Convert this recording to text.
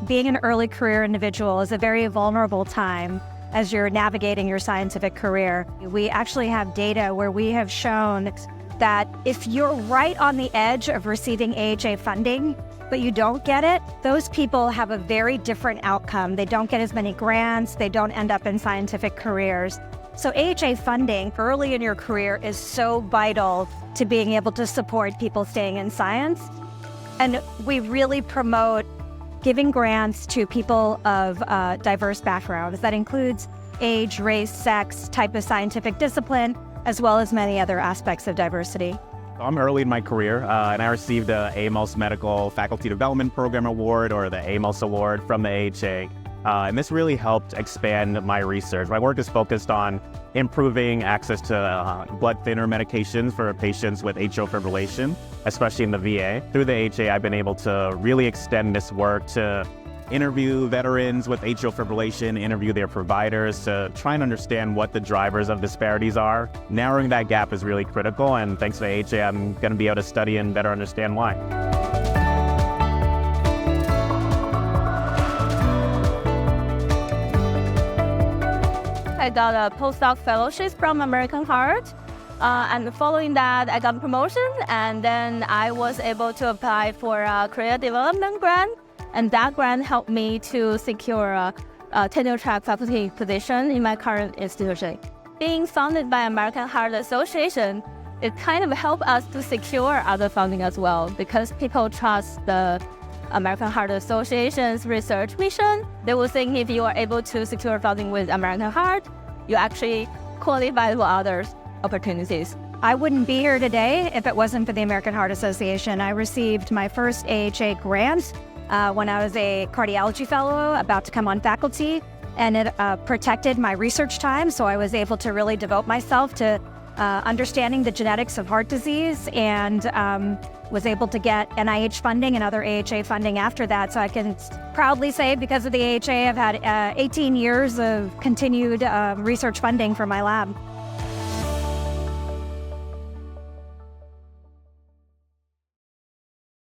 being an early career individual is a very vulnerable time as you're navigating your scientific career. We actually have data where we have shown that if you're right on the edge of receiving AHA funding, but you don't get it, those people have a very different outcome. They don't get as many grants, they don't end up in scientific careers. So AHA funding early in your career is so vital to being able to support people staying in science. And we really promote giving grants to people of diverse backgrounds. That includes age, race, sex, type of scientific discipline, as well as many other aspects of diversity. I'm early in my career, and I received the AMOS Medical Faculty Development Program Award, or the AMOS Award, from the AHA. And this really helped expand my research. My work is focused on improving access to blood thinner medications for patients with atrial fibrillation, especially in the VA. Through the AHA, I've been able to really extend this work to interview veterans with atrial fibrillation, interview their providers to try and understand what the drivers of disparities are. Narrowing that gap is really critical, and thanks to the AHA, I'm going to be able to study and better understand why. I got a postdoc fellowship from American Heart, and following that, I got a promotion, and then I was able to apply for a career development grant, and that grant helped me to secure a tenure-track faculty position in my current institution. Being funded by American Heart Association, it kind of helped us to secure other funding as well, because people trust the American Heart Association's research mission. They will think if you are able to secure funding with American Heart, you actually qualify for other opportunities. I wouldn't be here today if it wasn't for the American Heart Association. I received my first AHA grant when I was a cardiology fellow about to come on faculty, and it protected my research time, so I was able to really devote myself to understanding the genetics of heart disease, and was able to get NIH funding and other AHA funding after that. So I can proudly say, because of the AHA, I've had 18 years of continued research funding for my lab.